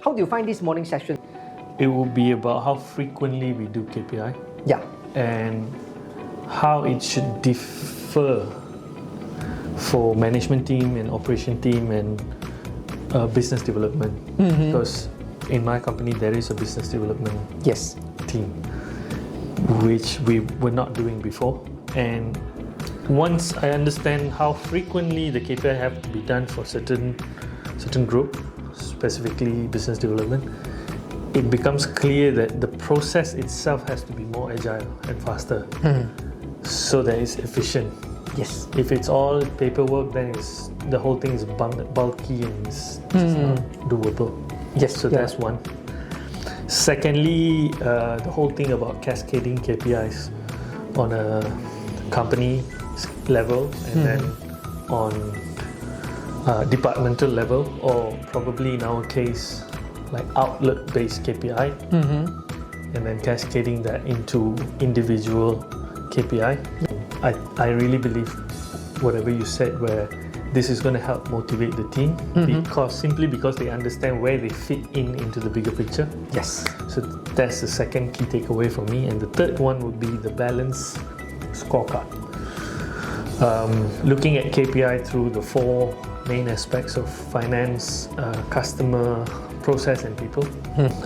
How do you find this morning session? It will be about how frequently we do KPI. Yeah. And how it should differ for management team and operation team and business development. Because in my company there is a business development team, which we were not doing before. And once I understand how frequently the KPI have to be done for certain group, specifically business development, it becomes clear that the process itself has to be more agile and faster, so that it's efficient. Yes. If it's all paperwork, then the whole thing is bulky and it's not doable. Yes. So that's one. Secondly, the whole thing about cascading KPIs on a company level and then on departmental level, or probably in our case like outlet-based KPI, and then cascading that into individual KPI. I really believe whatever you said, where this is going to help motivate the team simply because they understand where they fit into the bigger picture. Yes. So that's the second key takeaway for me. And the third one would be the balance scorecard. Looking at KPI through the four main aspects of finance, customer, process and people.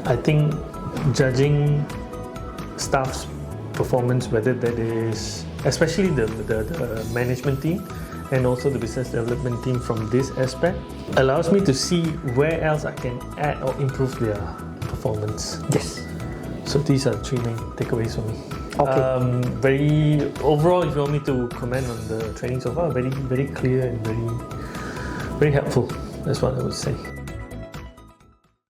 I think judging staff's performance, whether that is especially the management team and also the business development team from this aspect, allows me to see where else I can add or improve their performance. Yes. So these are three main takeaways for me. Okay. Very overall, if you want me to comment on the training so far, very clear and very helpful. That's what I would say.